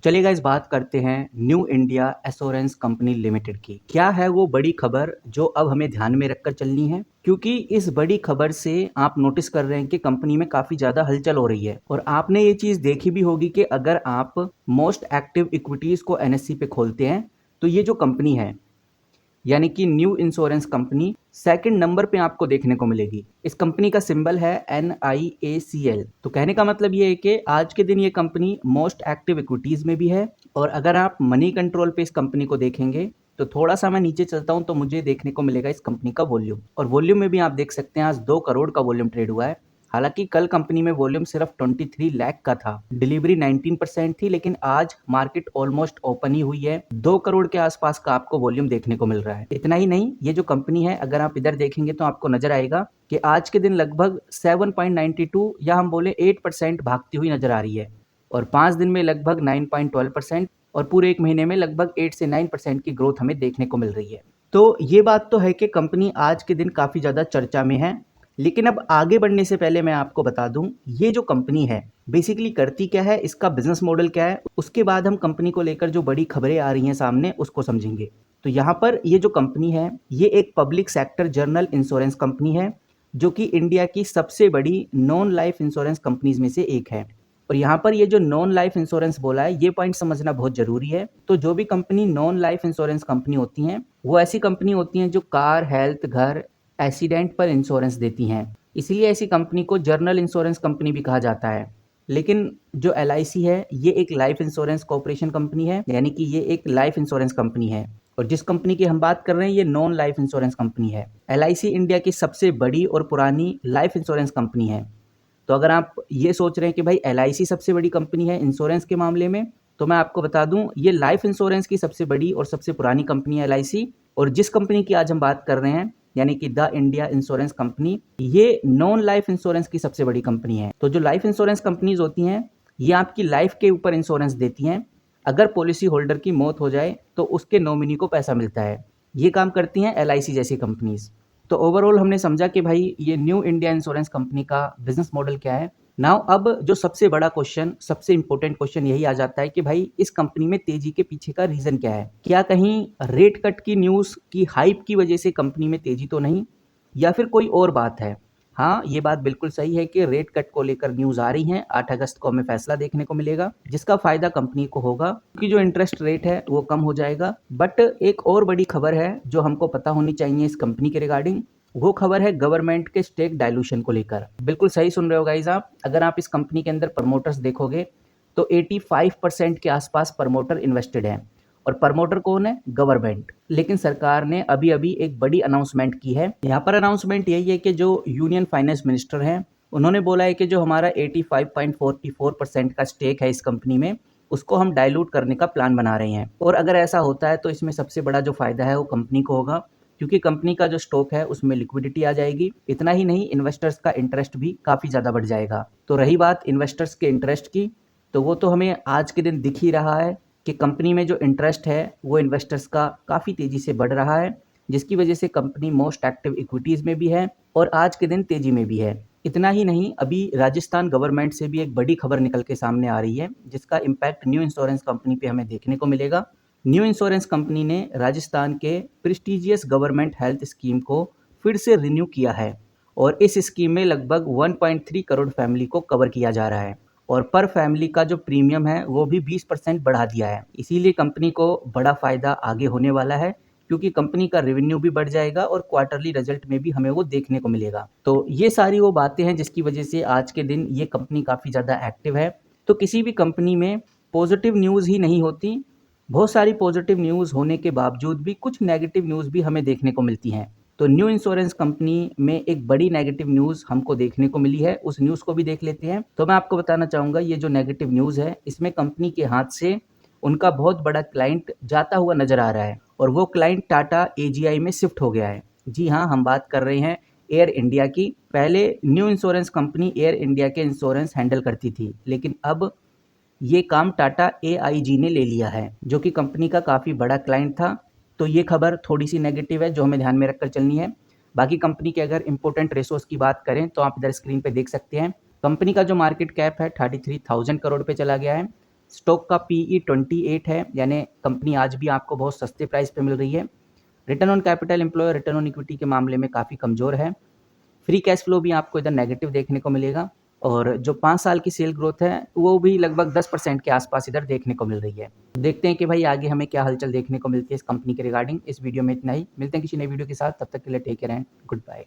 चलिए गाइस बात करते हैं new India assurance company limited की। क्या है वो बड़ी खबर जो अब हमें ध्यान में रखकर चलनी है? क्योंकि इस बड़ी खबर से आप नोटिस कर रहे हैं कि कंपनी में काफी ज्यादा हलचल हो रही है और आपने ये चीज देखी भी होगी कि अगर आप मोस्ट एक्टिव इक्विटीज को एनएससी पे खोलते हैं तो ये जो कंपनी है यानी कि new insurance company second number पे आपको देखने को मिलेगी। इस कंपनी का सिंबल है NIACL। तो कहने का मतलब ये है कि आज के दिन ये कंपनी मोस्ट एक्टिव इक्विटीज में भी है। और अगर आप मनी कंट्रोल पे इस कंपनी को देखेंगे तो थोड़ा सा मैं नीचे चलता हूं तो मुझे देखने को मिलेगा इस कंपनी का वॉल्यूम, और वॉल्यूम में भी आप देख सकते हैं आज 2 करोड़ का वॉल्यूम ट्रेड हुआ है। हालांकि कल कंपनी में वॉल्यूम सिर्फ 23 लाख का था, डिलीवरी 19% थी, लेकिन आज मार्केट ऑलमोस्ट ओपन ही हुई है। 2 करोड़ के आसपास का आपको वॉल्यूम देखने को मिल रहा है। इतना ही नहीं, ये जो कंपनी है अगर आप इधर देखेंगे तो आपको नजर आएगा कि आज के दिन लगभग 7.92 या हम बोले 8% भागती हुई नजर आ रही है, और 5 दिन में लगभग 9.12% और पूरे एक महीने में लगभग 8 से 9% की ग्रोथ हमें देखने को मिल रही है। तो ये बात तो है कि कंपनी आज के दिन काफ़ी ज़्यादा चर्चा में है। लेकिन अब आगे बढ़ने से पहले मैं आपको बता दूं ये जो कंपनी है बेसिकली करती क्या है, इसका बिजनेस मॉडल क्या है, उसके बाद हम कंपनी को लेकर जो बड़ी खबरें आ रही हैं सामने उसको समझेंगे। तो यहाँ पर ये जो कंपनी है ये एक public sector journal insurance company है जो कि इंडिया की सबसे बड़ी नॉन लाइफ इंश्योरेंस कंपनीज में से एक है। और यहाँ पर ये जो नॉन लाइफ इंश्योरेंस बोला है ये पॉइंट समझना बहुत जरूरी है। तो जो भी company non life insurance company होती हैं वो ऐसी कंपनी होती हैं जो कार, हेल्थ, घर, एक्सीडेंट पर इंश्योरेंस देती हैं। इसीलिए ऐसी कंपनी को जर्नल इंश्योरेंस कंपनी भी कहा जाता है। लेकिन जो LIC है ये एक लाइफ इंश्योरेंस कॉर्पोरेशन कंपनी है, यानी कि ये एक लाइफ इंश्योरेंस कंपनी है। और जिस कंपनी की हम बात कर रहे हैं ये नॉन लाइफ इंश्योरेंस कंपनी है। LIC इंडिया की सबसे बड़ी और पुरानी लाइफ इंश्योरेंस कंपनी है। तो अगर आप ये सोच रहे हैं कि भाई LIC सबसे बड़ी कंपनी है इंश्योरेंस के मामले में, तो मैं आपको बता दूं ये लाइफ इंश्योरेंस की सबसे बड़ी और सबसे पुरानी कंपनी है LIC। और जिस कंपनी की आज हम बात कर रहे हैं यानी कि द इंडिया इंश्योरेंस कंपनी, ये नॉन लाइफ इंश्योरेंस की सबसे बड़ी कंपनी है। तो जो लाइफ इंश्योरेंस कंपनीज होती हैं ये आपकी लाइफ के ऊपर इंश्योरेंस देती हैं। अगर पॉलिसी होल्डर की मौत हो जाए तो उसके नॉमिनी को पैसा मिलता है। ये काम करती हैं LIC जैसी कंपनीज। तो ओवरऑल हमने समझा कि भाई ये न्यू इंडिया इंश्योरेंस कंपनी का बिजनेस मॉडल क्या है। नाउ अब जो सबसे बड़ा क्वेश्चन, सबसे इंपॉर्टेंट क्वेश्चन यही आ जाता है कि भाई इस कंपनी में तेजी के पीछे का रीजन क्या है? क्या कहीं रेट कट की न्यूज की हाइप की वजह से कंपनी में तेजी तो नहीं, या फिर कोई और बात है? हाँ, ये बात बिल्कुल सही है कि रेट कट को लेकर न्यूज आ रही हैं। 8 अगस्त को हमें फैसला देखने को मिलेगा जिसका फायदा कंपनी को होगा क्योंकि जो इंटरेस्ट रेट है वो कम हो जाएगा। बट एक और बड़ी खबर है जो हमको पता होनी चाहिए इस कंपनी के रिगार्डिंग, वो खबर है गवर्नमेंट के स्टेक डाइल्यूशन को लेकर। बिल्कुल सही सुन रहे हो गाइस आप। अगर आप इस कंपनी के अंदर प्रमोटर्स देखोगे तो 85% के आसपास प्रमोटर इन्वेस्टेड हैं। और प्रमोटर कौन है? गवर्नमेंट। लेकिन सरकार ने अभी अभी एक बड़ी अनाउंसमेंट की है। यहाँ पर अनाउंसमेंट यही है कि जो यूनियन फाइनेंस मिनिस्टर हैं उन्होंने बोला है कि जो हमारा 85.44% का स्टेक है इस कंपनी में उसको हम डाइल्यूट करने का प्लान बना रहे हैं। और अगर ऐसा होता है तो इसमें सबसे बड़ा जो फायदा है वो कंपनी को होगा क्योंकि कंपनी का जो स्टॉक है उसमें लिक्विडिटी आ जाएगी। इतना ही नहीं, इन्वेस्टर्स का इंटरेस्ट भी काफ़ी ज़्यादा बढ़ जाएगा। तो रही बात इन्वेस्टर्स के इंटरेस्ट की, तो वो तो हमें आज के दिन दिख ही रहा है कि कंपनी में जो इंटरेस्ट है वो इन्वेस्टर्स का काफ़ी तेज़ी से बढ़ रहा है, जिसकी वजह से कंपनी मोस्ट एक्टिव इक्विटीज़ में भी है और आज के दिन तेज़ी में भी है। इतना ही नहीं, अभी राजस्थान गवर्नमेंट से भी एक बड़ी खबर निकल के सामने आ रही है जिसका इम्पैक्ट न्यू इंश्योरेंस कंपनी पे हमें देखने को मिलेगा। न्यू इंश्योरेंस कंपनी ने राजस्थान के प्रेस्टिजियस गवर्नमेंट हेल्थ स्कीम को फिर से रिन्यू किया है और इस स्कीम में लगभग 1.3 करोड़ फैमिली को कवर किया जा रहा है और पर फैमिली का जो प्रीमियम है वो भी 20% बढ़ा दिया है। इसीलिए कंपनी को बड़ा फायदा आगे होने वाला है क्योंकि कंपनी का रेवेन्यू भी बढ़ जाएगा और क्वार्टरली रिजल्ट में भी हमें वो देखने को मिलेगा। तो ये सारी वो बातें हैं जिसकी वजह से आज के दिन ये कंपनी काफ़ी ज़्यादा एक्टिव है। तो किसी भी कंपनी में पॉजिटिव न्यूज़ ही नहीं होती, बहुत सारी पॉजिटिव न्यूज़ होने के बावजूद भी कुछ नेगेटिव न्यूज़ भी हमें देखने को मिलती हैं। तो न्यू इंश्योरेंस कंपनी में एक बड़ी नेगेटिव न्यूज़ हमको देखने को मिली है, उस न्यूज़ को भी देख लेते हैं। तो मैं आपको बताना चाहूँगा ये जो नेगेटिव न्यूज़ है इसमें कंपनी के हाथ से उनका बहुत बड़ा क्लाइंट जाता हुआ नजर आ रहा है और वो क्लाइंट टाटा AGI में शिफ्ट हो गया है। जी हाँ, हम बात कर रहे हैं एयर इंडिया की। पहले new insurance company air India के इंश्योरेंस हैंडल करती थी, लेकिन अब ये काम टाटा AIG ने ले लिया है जो कि कंपनी का काफ़ी बड़ा क्लाइंट था। तो ये खबर थोड़ी सी नेगेटिव है जो हमें ध्यान में रखकर चलनी है। बाकी कंपनी के अगर इंपॉर्टेंट रेशोज की बात करें तो आप इधर स्क्रीन पे देख सकते हैं। कंपनी का जो मार्केट कैप है 33,000 करोड़ पे चला गया है। स्टॉक का पीई 28 है, यानी कंपनी आज भी आपको बहुत सस्ते प्राइस पे मिल रही है। Return on capital employ, return on equity के मामले में काफ़ी कमज़ोर है। फ्री कैश फ्लो भी आपको इधर नेगेटिव देखने को मिलेगा और जो 5 साल की सेल ग्रोथ है, वो भी लगभग 10% के आसपास इधर देखने को मिल रही है। देखते हैं कि भाई आगे हमें क्या हलचल देखने को मिलती है इस कंपनी के रिगार्डिंग। इस वीडियो में इतना ही। मिलते हैं किसी नई वीडियो के साथ, तब तक के लिए take care and good bye.